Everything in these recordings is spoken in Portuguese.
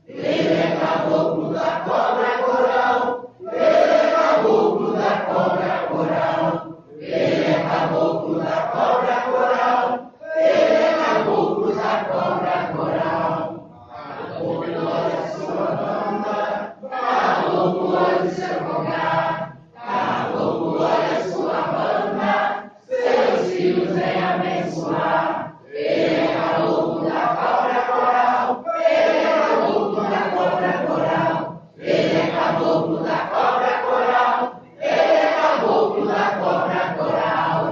Ele é caboclo da cobra corão. Ele é caboclo da cobra corão. Ele é caboclo da cobra corão. Ele é caboclo da cobra corão. Caboclo olha sua banda. Caboclo olha seu congá. Caboclo olha sua banda. Seus filhos vem abençoar. Ele é caboclo da cobra coral. Ele é caboclo da cobra coral. Ele é caboclo da cobra coral. Ele é caboclo da cobra coral.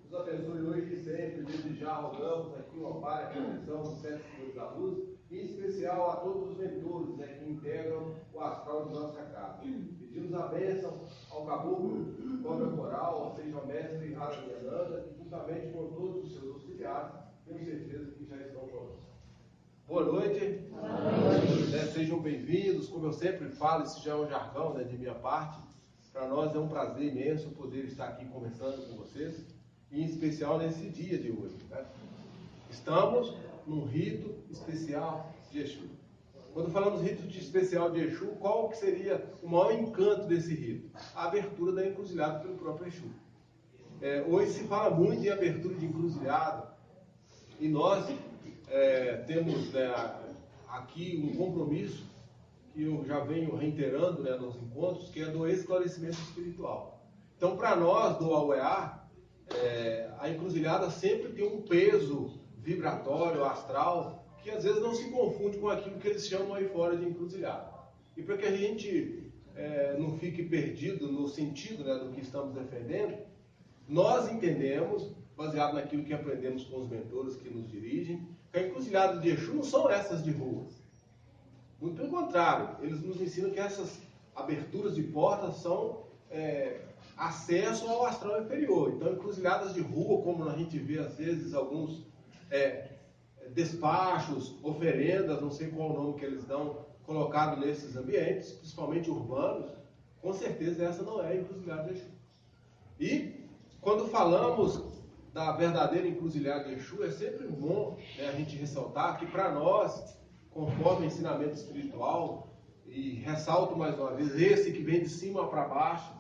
Nos abençoe hoje e sempre. Desde já rogamos aqui o Pai, a proteção dos 7 filhos da luz, e em especial a todos os mentores que integram o astral de nossa casa. Pedimos a bênção ao caboclo cobra coral, seja o mestre Rafa Fernanda, e juntamente com todos os seus auxiliares, tenho certeza que já estão conosco. Boa noite. Boa noite. Sejam bem-vindos. Como eu sempre falo, esse já é um jargão de minha parte. Para nós é um prazer imenso poder estar aqui conversando com vocês, e em especial nesse dia de hoje. Estamos num rito especial de Exu. Quando falamos rito especial de Exu, qual que seria o maior encanto desse rito? A abertura da encruzilhada pelo próprio Exu. Hoje se fala muito em abertura de encruzilhada, e nós temos aqui um compromisso que eu já venho reiterando nos encontros, que é do esclarecimento espiritual. Então, para nós do AUEA, a encruzilhada sempre tem um peso vibratório, astral, que às vezes não se confunde com aquilo que eles chamam aí fora de encruzilhada. E para que a gente não fique perdido no sentido do que estamos defendendo, nós entendemos, baseado naquilo que aprendemos com os mentores que nos dirigem, que a encruzilhada de Exu não são essas de ruas. Muito pelo contrário, eles nos ensinam que essas aberturas de portas são acesso ao astral inferior. Então, encruzilhadas de rua, como a gente vê às vezes alguns despachos, oferendas, não sei qual o nome que eles dão, colocado nesses ambientes, principalmente urbanos, com certeza essa não é a encruzilhada de Exu. E quando falamos da verdadeira encruzilhada de Exu, é sempre bom a gente ressaltar que para nós, conforme o ensinamento espiritual, e ressalto mais uma vez, esse que vem de cima para baixo,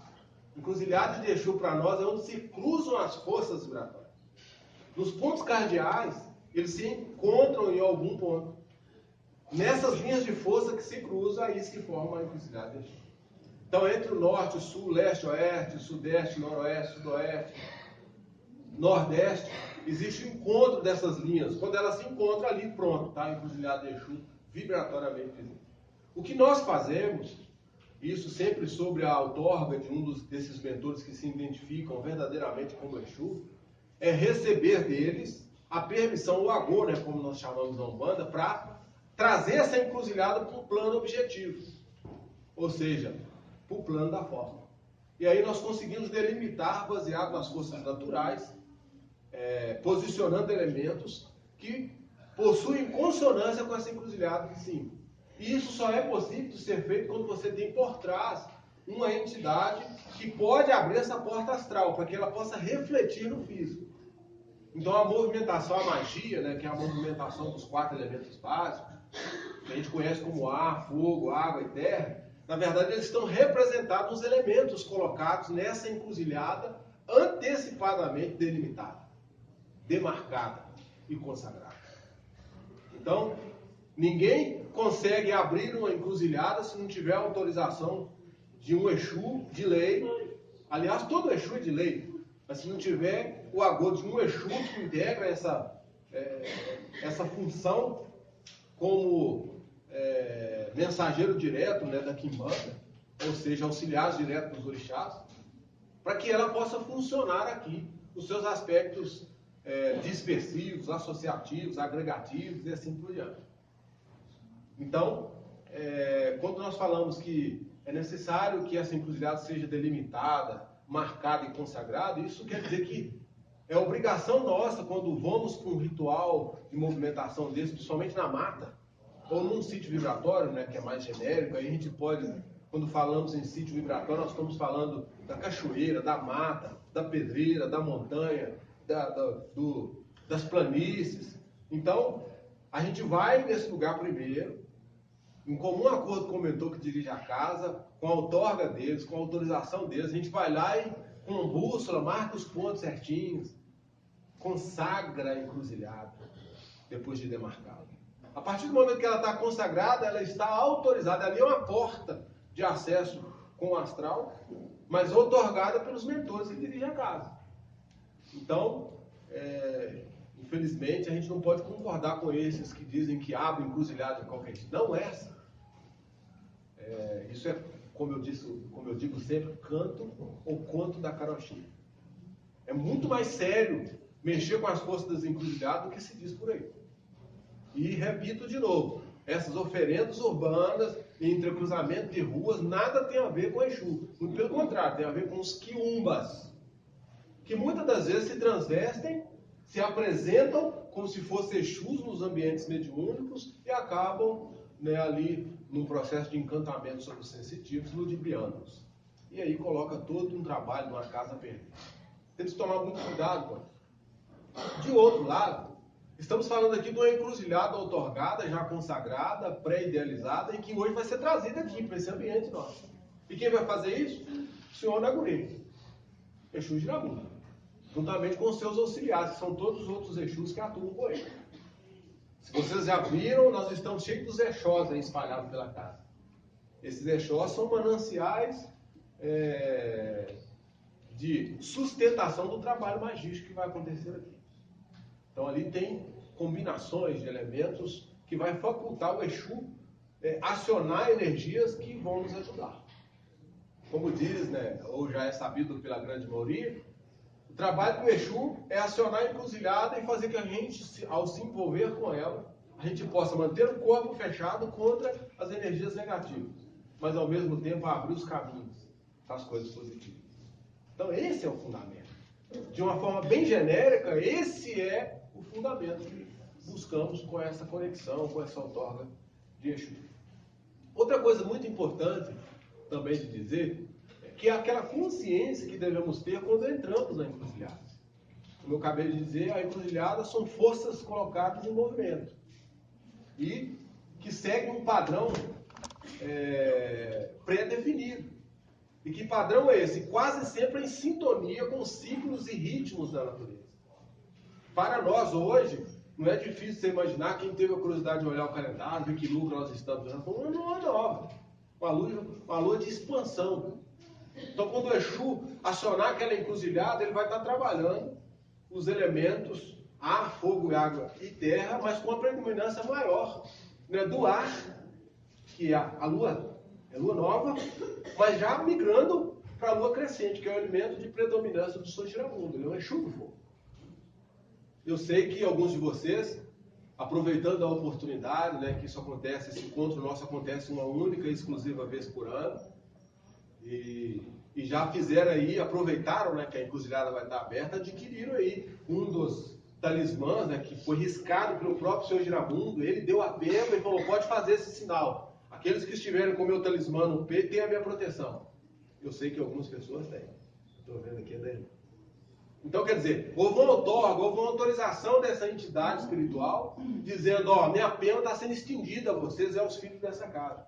encruzilhada de Exu para nós é onde se cruzam as forças vibratórias. Nos pontos cardeais, eles se encontram em algum ponto. Nessas linhas de força que se cruzam, aí se forma a encruzilhada de Exu. Então, entre o norte, o sul, leste, oeste, sudeste, noroeste, sudoeste, nordeste, existe o encontro dessas linhas. Quando elas se encontram ali, pronto, está a encruzilhada de Exu vibratoriamente presente. O que nós fazemos, isso sempre sobre a outorga de um desses mentores que se identificam verdadeiramente como Exu, é receber deles a permissão, o agô, como nós chamamos na Umbanda, para trazer essa encruzilhada para um plano objetivo. Ou seja, para o plano da forma. E aí nós conseguimos delimitar, baseado nas forças naturais, posicionando elementos que possuem consonância com essa encruzilhada de cima. E isso só é possível de ser feito quando você tem por trás uma entidade que pode abrir essa porta astral, para que ela possa refletir no físico. Então a movimentação, a magia, que é a movimentação dos 4 elementos básicos, que a gente conhece como ar, fogo, água e terra, na verdade eles estão representados nos elementos colocados nessa encruzilhada antecipadamente delimitada, demarcada e consagrada. Então, ninguém consegue abrir uma encruzilhada se não tiver autorização de um Exu de lei. Aliás, todo Exu é de lei, mas se não tiver o agô de um Exu que integra essa função como mensageiro direto da Quimbanda, ou seja, auxiliar direto dos orixás, para que ela possa funcionar aqui, os seus aspectos dispersivos, associativos, agregativos e assim por diante. Então, quando nós falamos que é necessário que essa encruzilhada seja delimitada, marcada e consagrada, isso quer dizer que é obrigação nossa, quando vamos para um ritual de movimentação desse, principalmente na mata, ou num sítio vibratório, que é mais genérico, aí a gente pode, quando falamos em sítio vibratório, nós estamos falando da cachoeira, da mata, da pedreira, da montanha, das planícies. Então, A gente vai nesse lugar primeiro, em comum acordo com o mentor que dirige a casa, com a outorga deles, com a autorização deles, a gente vai lá e com bússola, marca os pontos certinhos, consagra a encruzilhada, depois de demarcá-la. A partir do momento que ela está consagrada, ela está autorizada, ali é uma porta de acesso com o astral, mas outorgada pelos mentores que dirigem a casa. Então, infelizmente, a gente não pode concordar com esses que dizem que abre encruzilhada de qualquer jeito. Não é assim. Isso é, como eu digo sempre, canto ou conto da carochinha. É muito mais sério mexer com as forças das encruzilhadas do que se diz por aí. E repito de novo, essas oferendas urbanas e entrecruzamento de ruas nada tem a ver com Exu. Muito pelo contrário, tem a ver com os quiumbas, que muitas das vezes se transvestem, se apresentam como se fossem Exus nos ambientes mediúnicos e acabam ali num processo de encantamento sobre os sensitivos, ludibriando-os. E aí coloca todo um trabalho numa casa perdida. Temos que tomar muito cuidado com isso. De outro lado, estamos falando aqui de uma encruzilhada outorgada, já consagrada, pré-idealizada, e que hoje vai ser trazida aqui, para esse ambiente nosso. E quem vai fazer isso? O senhor Nagurê, Exu Giramundo, juntamente com os seus auxiliares, que são todos os outros Exus que atuam com ele. Se vocês já viram, nós estamos cheios dos Exós aí espalhados pela casa. Esses Exós são mananciais de sustentação do trabalho magístico que vai acontecer aqui. Então ali tem combinações de elementos que vai facultar o Exu acionar energias que vão nos ajudar. Como diz, ou já é sabido pela grande maioria, o trabalho do Exu é acionar a encruzilhada e fazer que a gente, ao se envolver com ela, a gente possa manter o corpo fechado contra as energias negativas, mas ao mesmo tempo abrir os caminhos para as coisas positivas. Então esse é o fundamento. De uma forma bem genérica, esse é o fundamento que buscamos com essa conexão, com essa outorga de Exu. Outra coisa muito importante também de dizer é que é aquela consciência que devemos ter quando entramos na encruzilhada. Como eu acabei de dizer, a encruzilhada são forças colocadas em movimento e que seguem um padrão pré-definido. E que padrão é esse? Quase sempre em sintonia com os ciclos e ritmos da natureza. Para nós hoje, não é difícil você imaginar, quem teve a curiosidade de olhar o calendário, ver que lua nós estamos vendo, uma lua nova, uma lua de expansão. Então, quando o Exu acionar aquela encruzilhada, ele vai estar trabalhando os elementos ar, fogo, água e terra, mas com uma predominância maior do ar, que a lua é lua nova, mas já migrando para a lua crescente, que é o elemento de predominância do São Giramundo, ele é um Exu do fogo. Eu sei que alguns de vocês, aproveitando a oportunidade, que isso acontece, esse encontro nosso acontece uma única e exclusiva vez por ano, e já fizeram aí, aproveitaram, que a encruzilhada vai estar aberta, adquiriram aí um dos talismãs, que foi riscado pelo próprio Senhor Giramundo, ele deu a pena e falou, pode fazer esse sinal. Aqueles que estiverem com o meu talismã no peito têm a minha proteção. Eu sei que algumas pessoas têm. Estou vendo aqui daí. Então, quer dizer, houve uma outorga, houve uma autorização dessa entidade espiritual, dizendo, minha pena está sendo estendida a vocês e aos filhos dessa casa.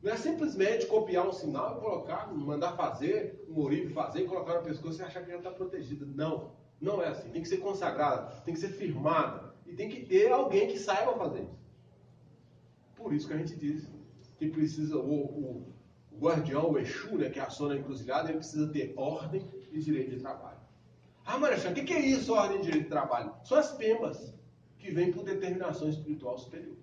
Não é simplesmente copiar um sinal e colocar, mandar fazer, um ourive fazer e colocar no pescoço e achar que ela está protegida. Não, não é assim. Tem que ser consagrada, tem que ser firmada e tem que ter alguém que saiba fazer isso. Por isso que a gente diz que precisa, o guardião, o Exu, que aciona a encruzilhada, ele precisa ter ordem e direito de trabalho. Marechal, o que é isso, ordem e direito de trabalho? São as pemas que vêm por determinação espiritual superior.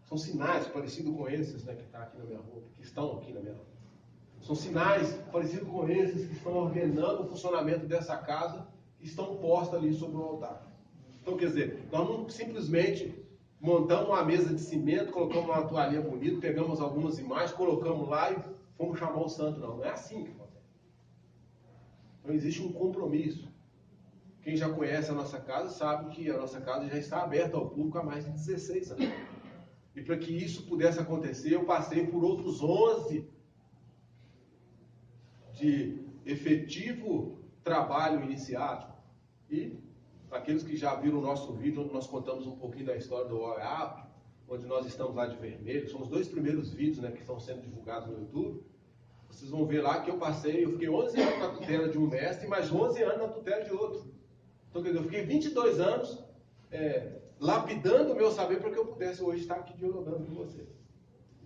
São sinais parecidos com esses que estão aqui na minha roupa, que estão aqui na minha roupa. São sinais parecidos com esses que estão ordenando o funcionamento dessa casa, que estão postos ali sobre o altar. Então, quer dizer, nós não simplesmente montamos uma mesa de cimento, colocamos uma toalhinha bonita, pegamos algumas imagens, colocamos lá e fomos chamar o santo. Não é assim que acontece. Então existe um compromisso. Quem já conhece a nossa casa sabe que a nossa casa já está aberta ao público há mais de 16 anos. E para que isso pudesse acontecer, eu passei por outros 11 de efetivo trabalho iniciático. E aqueles que já viram o nosso vídeo, onde nós contamos um pouquinho da história do OEAP, onde nós estamos lá de vermelho, são os 2 primeiros vídeos, né, que estão sendo divulgados no YouTube. Vocês vão ver lá que eu fiquei 11 anos na tutela de um mestre e mais 11 anos na tutela de outro. Então, quer dizer, eu fiquei 22 anos lapidando o meu saber para que eu pudesse hoje estar aqui dialogando com vocês.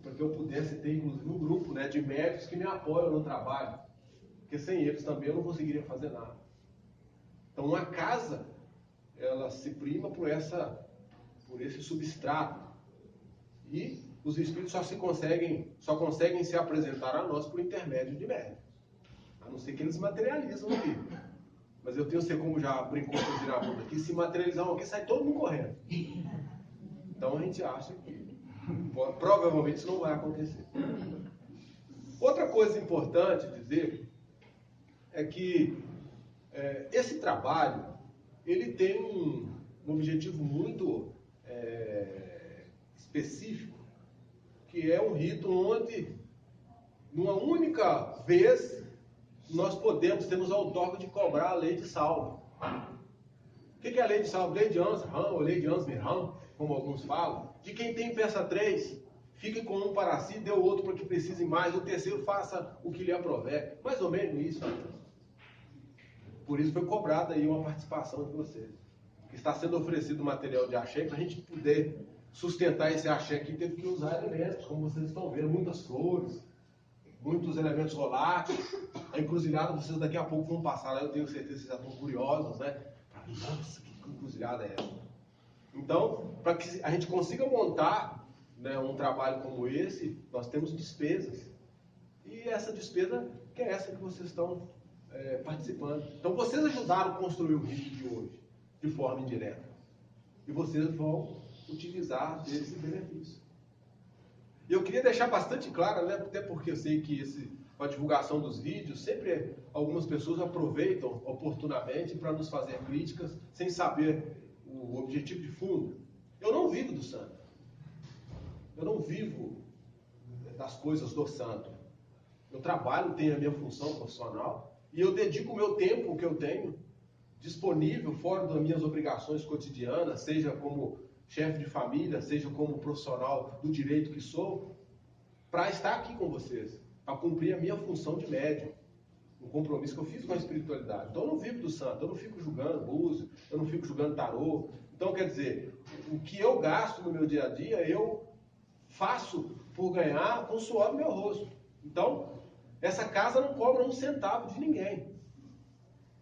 Para que eu pudesse ter, inclusive, um grupo, né, de médicos que me apoiam no trabalho. Porque sem eles também eu não conseguiria fazer nada. Então, uma casa, ela se prima por esse substrato. E os espíritos só conseguem se apresentar a nós por intermédio de médiuns. A não ser que eles materializam aqui. Mas eu tenho, como já brincou com o Giramundo aqui, se materializar alguém, sai todo mundo correndo. Então a gente acha que provavelmente isso não vai acontecer. Outra coisa importante dizer é que esse trabalho, ele tem um objetivo muito específico, que é um rito onde, numa única vez, nós temos a outorga de cobrar a lei de salvo. O que é a lei de salvo? Lei de Ansram, ou lei de Ansmiram, como alguns falam. De quem tem peça 3, fique com um para si, dê o outro para que precise mais, o terceiro faça o que lhe aprover. Mais ou menos isso. Por isso foi cobrada aí uma participação de vocês. Está sendo oferecido material de axé, para a gente poder sustentar esse axé aqui, teve que usar elementos, como vocês estão vendo, muitas flores, muitos elementos voláteis. A encruzilhada, vocês daqui a pouco vão passar lá, eu tenho certeza que vocês já estão curiosos, né? Nossa, que encruzilhada é essa? Então, para que a gente consiga montar, né, um trabalho como esse, nós temos despesas. E essa despesa que é essa que vocês estão participando. Então, vocês ajudaram a construir o rito de hoje, de forma indireta. E vocês vão utilizar desse benefício. E eu queria deixar bastante claro, né, até porque eu sei que com a divulgação dos vídeos, sempre algumas pessoas aproveitam oportunamente para nos fazer críticas, sem saber o objetivo de fundo. Eu não vivo do santo. Eu não vivo das coisas do santo. Eu trabalho, tenho a minha função profissional, e eu dedico o meu tempo, que eu tenho, disponível, fora das minhas obrigações cotidianas, seja como chefe de família, seja como profissional do direito que sou, para estar aqui com vocês, para cumprir a minha função de médium, um compromisso que eu fiz com a espiritualidade. Então eu não vivo do santo, eu não fico julgando búzio, eu não fico julgando tarô. Então, quer dizer, o que eu gasto no meu dia a dia, eu faço por ganhar com o suor do meu rosto. Então, essa casa não cobra um centavo de ninguém.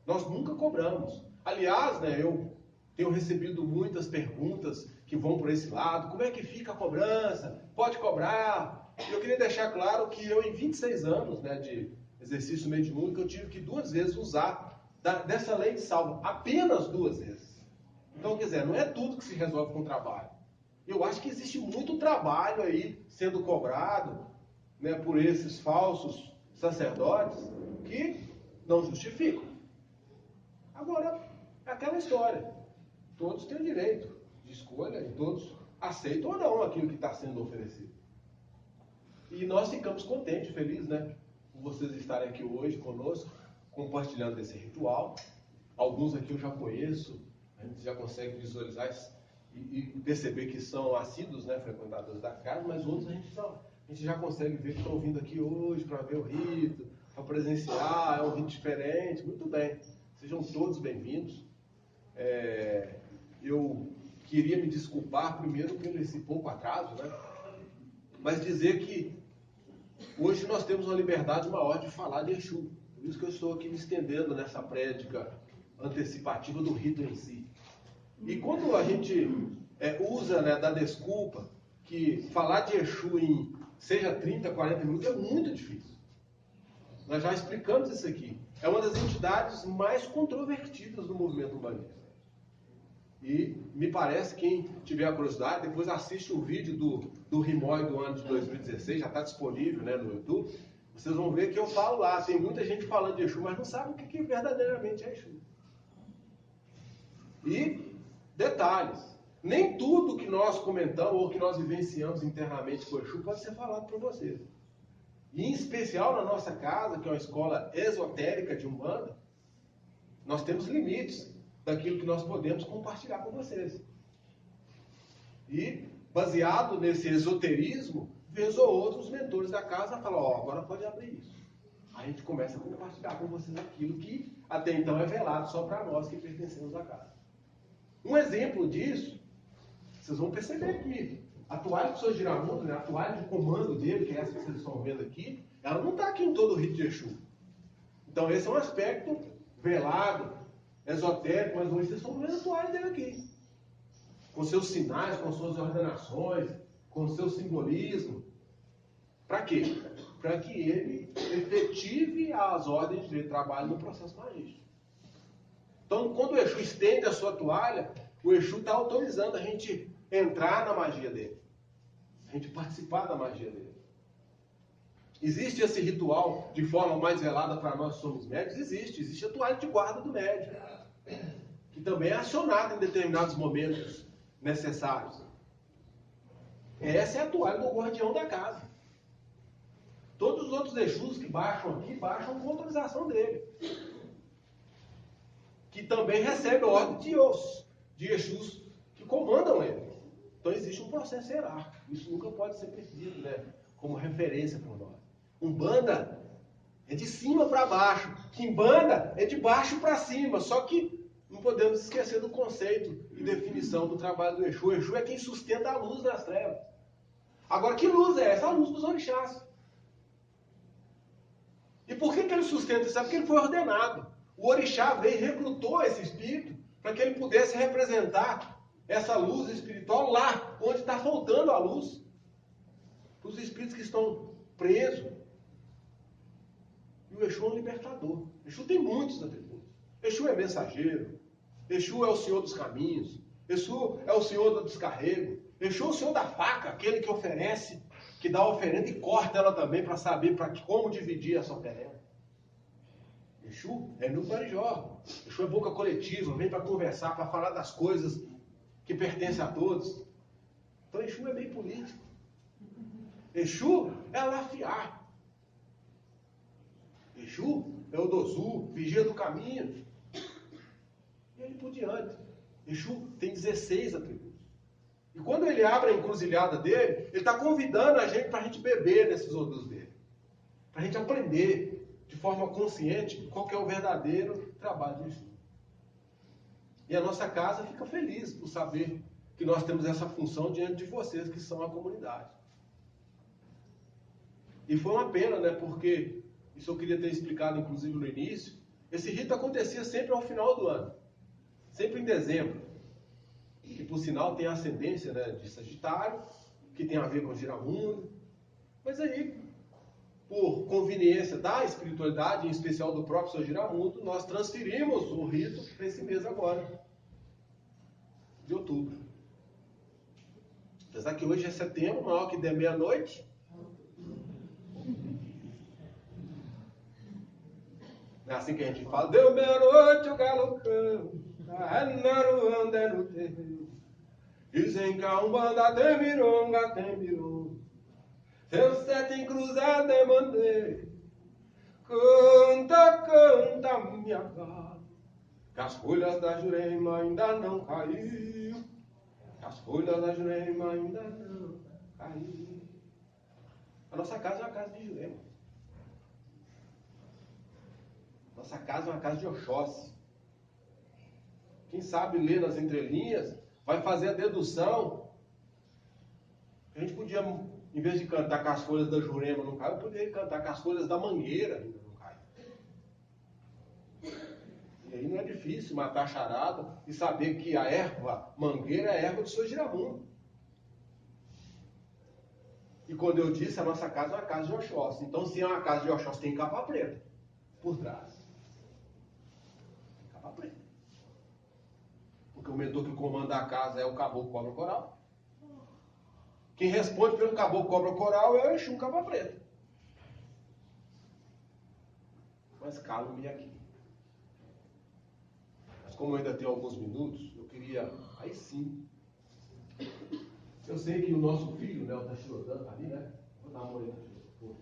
Nós nunca cobramos. Aliás, né, eu tenho recebido muitas perguntas que vão por esse lado. Como é que fica a cobrança? Pode cobrar? Eu queria deixar claro que eu, em 26 anos, né, de exercício mediúnico, eu tive que 2 vezes usar dessa lei de salvo. Apenas 2 vezes. Então, quer dizer, não é tudo que se resolve com trabalho. Eu acho que existe muito trabalho aí sendo cobrado, né, por esses falsos sacerdotes que não justificam. Agora, é aquela história. Todos têm o direito de escolha e todos aceitam ou não aquilo que está sendo oferecido. E nós ficamos contentes, felizes, né, por vocês estarem aqui hoje conosco, compartilhando esse ritual. Alguns aqui eu já conheço, a gente já consegue visualizar e perceber que são assíduos, né, frequentadores da casa, mas outros a gente já consegue ver que estão vindo aqui hoje para ver o rito, para presenciar, é um rito diferente. Muito bem, sejam todos bem-vindos. Eu queria me desculpar primeiro pelo esse pouco atraso, né, mas dizer que hoje nós temos uma liberdade maior de falar de Exu. Por isso que eu estou aqui me estendendo nessa prédica antecipativa do rito em si. E quando a gente usa, né, da desculpa que falar de Exu em seja 30, 40 minutos é muito difícil. Nós já explicamos isso aqui. É uma das entidades mais controvertidas do movimento umbandista. E me parece, quem tiver a curiosidade, depois assiste o vídeo do Rimói do ano de 2016, já está disponível, né, no YouTube. Vocês vão ver que eu falo lá, tem muita gente falando de Exu, mas não sabe o que verdadeiramente é Exu. E detalhes, nem tudo que nós comentamos ou que nós vivenciamos internamente com o Exu pode ser falado para vocês. E em especial na nossa casa, que é uma escola esotérica de Umbanda, nós temos limites. daquilo que nós podemos compartilhar com vocês. E, baseado nesse esoterismo, vez ou outra, os mentores da casa falam, ó, agora pode abrir isso. Aí a gente começa a compartilhar com vocês aquilo que até então é velado só para nós que pertencemos à casa. Um exemplo disso, vocês vão perceber aqui. A toalha do Sr. Giramundo, né, a toalha de comando dele, que é essa que vocês estão vendo aqui, ela não está aqui em todo o rito de Exu. Então esse é um aspecto velado, esotérico, mas hoje vocês estão vendo a toalha dele aqui. Com seus sinais, com suas ordenações, com seu simbolismo. Para quê? Para que ele efetive as ordens de trabalho no processo magístico. Então, quando o Exu estende a sua toalha, o Exu está autorizando a gente entrar na magia dele. A gente participar da magia dele. Existe esse ritual de forma mais velada para nós que somos médios? Existe a toalha de guarda do médium, que também é acionada em determinados momentos necessários. Essa é a toalha do guardião da casa. Todos os outros Exus que baixam aqui, baixam com autorização dele. Que também recebe a ordem de Exus que comandam ele. Então existe um processo hierárquico. Isso nunca pode ser perdido, né, como referência para nós. Umbanda é de cima para baixo. Quimbanda é de baixo para cima. Só que não podemos esquecer do conceito e definição do trabalho do Exu. O Exu é quem sustenta a luz das trevas. Agora, que luz é essa? A luz dos orixás. E por que ele sustenta isso? É porque ele foi ordenado. O orixá veio e recrutou esse espírito para que ele pudesse representar essa luz espiritual lá onde está faltando a luz. Para os espíritos que estão presos. E o Exu é um libertador. O Exu tem muitos atributos. Exu é mensageiro. Exu é o senhor dos caminhos. Exu é o senhor do descarrego. Exu é o senhor da faca, aquele que oferece, que dá a oferenda e corta ela também para saber como dividir essa oferenda. Exu é meu parijó. Exu é boca coletiva, vem para conversar, para falar das coisas que pertencem a todos. Então Exu é meio político. Exu é alafiar. Exu é o Dozu, vigia do caminho. E aí por diante. Exu tem 16 atributos. E quando ele abre a encruzilhada dele, ele está convidando a gente para a gente beber nesses odores dele. Para a gente aprender de forma consciente qual que é o verdadeiro trabalho de Exu. E a nossa casa fica feliz por saber que nós temos essa função diante de vocês, que são a comunidade. E foi uma pena, né? Porque, isso eu queria ter explicado inclusive no início, esse rito acontecia sempre ao final do ano. Sempre em dezembro. Que por sinal tem ascendência, né, de Sagitário, que tem a ver com Giramundo. Mas aí, por conveniência da espiritualidade, em especial do próprio Sr. Giramundo, nós transferimos o rito para esse mês agora, de outubro. Apesar que hoje é setembro, maior que der meia-noite. É assim que a gente fala, deu meia-noite o galo cão. Anda no terreiro. Dizem que a Umbanda tem mironga, tem mironga. Seu sete encruzado é bandeira. Canta, canta, minha gata. Que as folhas da Jurema ainda não caiu. Que as folhas da Jurema ainda não caiu. A nossa casa é uma casa de Jurema. Nossa casa é uma casa de Oxóssi. Quem sabe ler nas entrelinhas, vai fazer a dedução. A gente podia, em vez de cantar com as folhas da Jurema não cai, eu poderia cantar com as folhas da Mangueira ainda não cai. E aí não é difícil matar a charada e saber que a erva Mangueira é a erva do Sr. Giramundo. E quando eu disse, a nossa casa é uma casa de Oxóssi. Então, se é uma casa de Oxóssi, tem capa preta por trás. Capa preta. Porque o mentor que comanda a casa é o Caboclo Cobra Coral. Quem responde pelo Caboclo Cobra Coral é o Exu Capa Preta. Mas calo-me aqui. Mas como eu ainda tenho alguns minutos, eu queria, aí sim. Eu sei que o nosso filho, né, o Tachirotã, tá ali, né? Vou dar uma olhada aqui.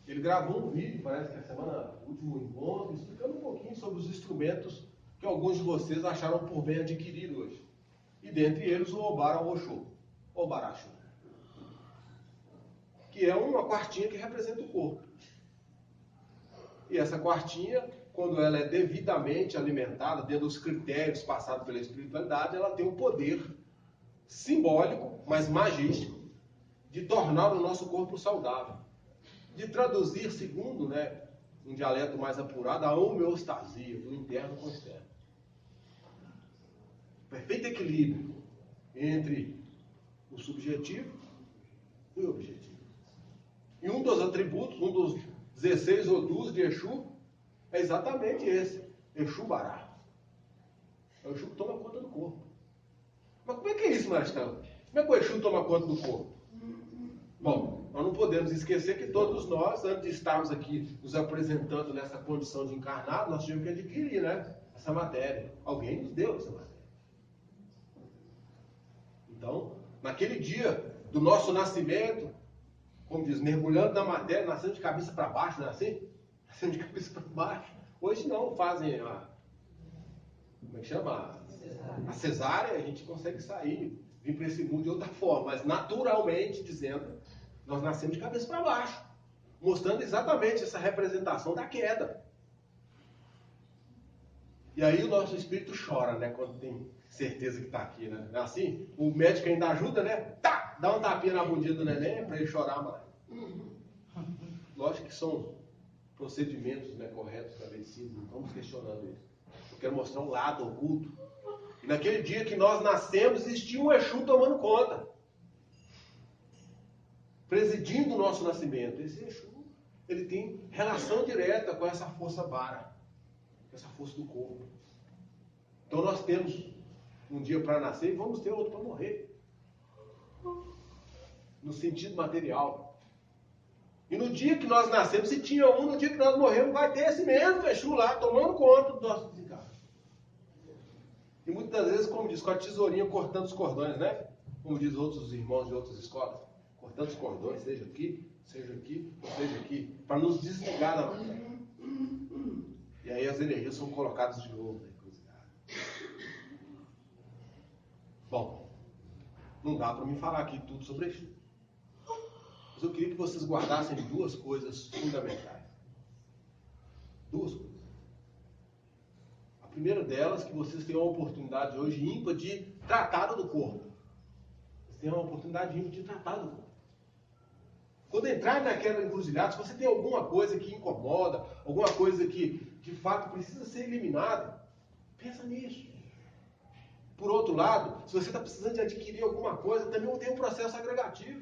Ele gravou um vídeo, parece que a semana, o último encontro, explicando um pouquinho sobre os instrumentos que que alguns de vocês acharam por bem adquirir hoje. E dentre eles o Obara Oxô, Obaraxô, que é uma quartinha que representa o corpo. E essa quartinha, quando ela é devidamente alimentada, dentro dos critérios passados pela espiritualidade, ela tem um poder simbólico, mas magístico, de tornar o nosso corpo saudável. De traduzir, segundo, um dialeto mais apurado, a homeostasia, do interno com o externo. Perfeito equilíbrio entre o subjetivo e o objetivo. E um dos atributos, um dos 16 odus de Exu, é exatamente esse, Exu Bará. É o Exu que toma conta do corpo. Mas como é que é isso, Maristão? Como é que o Exu toma conta do corpo? Bom, nós não podemos esquecer que todos nós, antes de estarmos aqui nos apresentando nessa condição de encarnado, nós tivemos que adquirir, essa matéria. Alguém nos deu essa matéria. Então, naquele dia do nosso nascimento, como diz, mergulhando na matéria, nascendo de cabeça para baixo, não é assim? Nascendo de cabeça para baixo. Hoje não, fazem como é que chama? A cesárea, a gente consegue sair, vir para esse mundo de outra forma, mas naturalmente dizendo, nós nascemos de cabeça para baixo, mostrando exatamente essa representação da queda. E aí o nosso espírito chora, quando tem certeza que está aqui, É assim? O médico ainda ajuda, Tá! Dá um tapinha na bundinha do neném para ele chorar mais. Lógico que são procedimentos corretos da medicina, não estamos questionando isso. Eu quero mostrar um lado oculto. E naquele dia que nós nascemos, existia um Exu tomando conta, presidindo o nosso nascimento. Esse Exu, ele tem relação direta com essa força vara, com essa força do corpo. Então nós temos um dia para nascer e vamos ter outro para morrer. No sentido material. E no dia que nós nascemos, se tinha um, no dia que nós morremos, vai ter esse mesmo Exu lá, tomando conta do nosso desencarne. E muitas vezes, como diz, com a tesourinha cortando os cordões, Como diz outros irmãos de outras escolas, cortando os cordões, seja aqui, ou seja aqui, para nos desligar da matéria. E aí as energias são colocadas de novo na encruzilhada. Bom, não dá para me falar aqui tudo sobre Exu. Mas eu queria que vocês guardassem duas coisas fundamentais. Duas coisas. A primeira delas, que vocês têm uma oportunidade hoje ímpar de tratar do corpo. Vocês têm uma oportunidade ímpar de tratar do corpo. Quando entrar naquela encruzilhada, se você tem alguma coisa que incomoda, alguma coisa que de fato precisa ser eliminada, pensa nisso. Por outro lado, se você está precisando de adquirir alguma coisa, também tem um processo agregativo.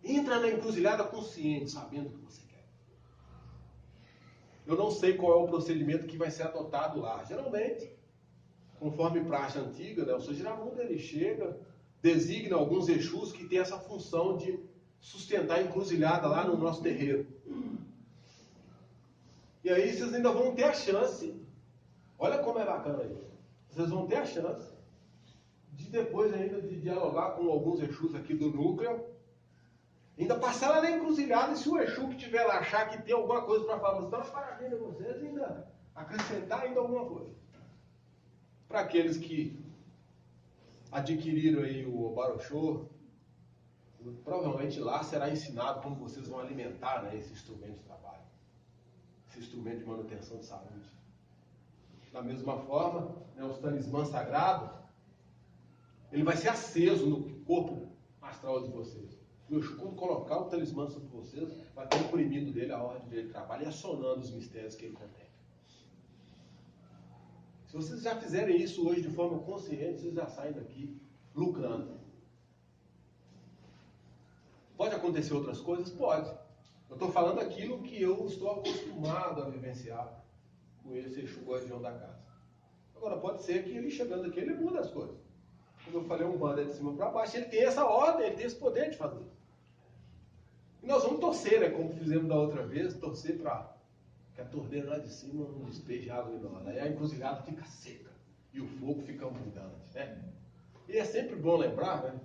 Entra na encruzilhada consciente, sabendo o que você quer. Eu não sei qual é o procedimento que vai ser adotado lá. Geralmente, conforme praxe antiga, o Sr. Giramundo, ele chega, designa alguns Exus que têm essa função de sustentar a encruzilhada lá no nosso terreiro. E aí vocês ainda vão ter a chance, olha como é bacana isso, vocês vão ter a chance de depois ainda de dialogar com alguns Exus aqui do núcleo, ainda passar lá na encruzilhada, e se o Exu que estiver lá achar que tem alguma coisa para falar, vocês estão parabéns a vocês, ainda acrescentar ainda alguma coisa. Para aqueles que adquiriram aí o Obaroxô, provavelmente lá será ensinado como vocês vão alimentar esse instrumento de trabalho, esse instrumento de manutenção de saúde. Da mesma forma, os talismãs sagrados, ele vai ser aceso no corpo astral de vocês. O Exu, quando colocar o talismã sobre vocês, vai estar imprimindo dele a ordem dele de trabalho e acionando os mistérios que ele contém. Se vocês já fizerem isso hoje de forma consciente, vocês já saem daqui lucrando. Pode acontecer outras coisas? Pode. Eu estou falando aquilo que eu estou acostumado a vivenciar com esse Exu guardião da casa. Agora, pode ser que ele chegando aqui, ele muda as coisas. Como eu falei, um bando é de cima para baixo, ele tem essa ordem, ele tem esse poder de fazer. E nós vamos torcer, como fizemos da outra vez, torcer para que a torneira lá de cima não despeje água em nós. Aí a encruzilhada fica seca e o fogo fica abundante, E é sempre bom lembrar,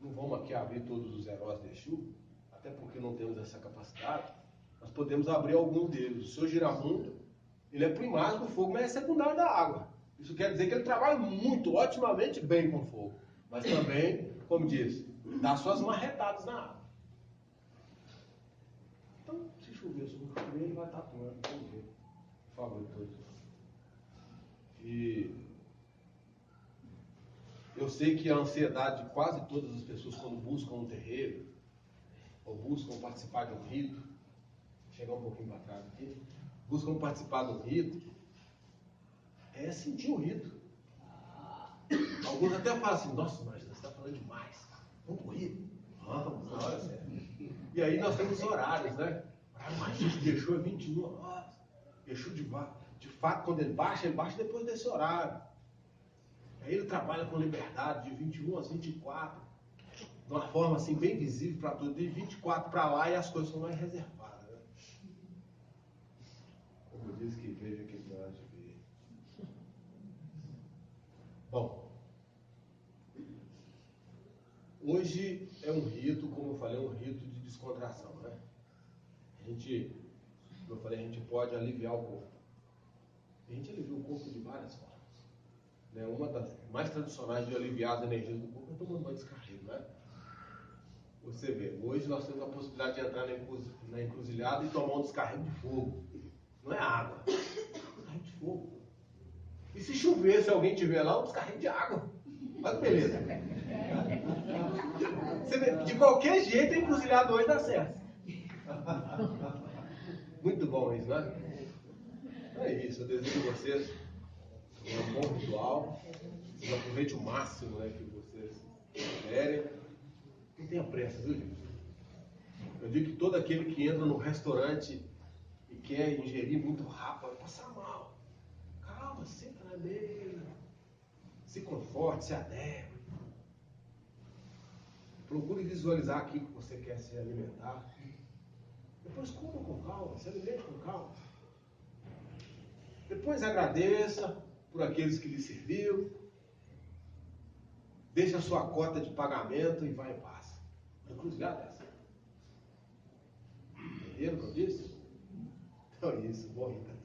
não vamos aqui abrir todos os heróis de Exu, até porque não temos essa capacidade, nós podemos abrir alguns deles. O Sr. Giramundo, Ele é primário do fogo, mas é secundário da água. Isso quer dizer que ele trabalha muito, otimamente bem com fogo. Mas também, como diz, dá suas marretadas na água. Então, se chover, ele vai estar atuando. Vamos ver. Por favor, todos. E eu sei que a ansiedade de quase todas as pessoas quando buscam um terreiro, ou buscam participar de um rito, vou chegar um pouquinho para trás aqui, buscam participar de um rito, é sentir o rito. Alguns até falam assim, nossa, mas você está falando demais, vamos pro rito? Vamos, na hora certa. E aí nós temos horários, né? Mas gente deixou é 21 horas. Deixou de fato, quando ele baixa depois desse horário. Aí ele trabalha com liberdade de 21 às 24, de uma forma assim bem visível para tudo, de 24 para lá e as coisas são mais reservadas. Né? Como diz que veja que nós ver. Bom, hoje é um rito, como eu falei, um rito de descontração. Né? A gente, como eu falei, a gente pode aliviar o corpo. A gente alivia o corpo de várias formas. Uma das mais tradicionais de aliviar as energias do corpo é tomando banho de descarrego, né? Você vê, hoje nós temos a possibilidade de entrar na encruzilhada e tomar um descarrego de fogo. Não é água, é um descarrego de fogo. E se chover, se alguém tiver lá, um descarrego de água. Olha que beleza. Você vê, de qualquer jeito a encruzilhada hoje dá certo. Muito bom isso, né? É isso, eu desejo a vocês um bom ritual. Vocês aproveitem o máximo, né, que vocês puderem. Não tenha pressa, viu, gente? Eu digo que todo aquele que entra no restaurante e quer ingerir muito rápido vai passar mal. Calma, senta na mesa. Se conforte, se adeque. Procure visualizar aquilo que você quer se alimentar. Depois coma com calma, se alimente com calma. Depois agradeça por aqueles que lhe serviu. Deixa a sua cota de pagamento e vai em paz. Encruzilhada essa. Entenderam o que eu disse? Então é isso. Bom, então.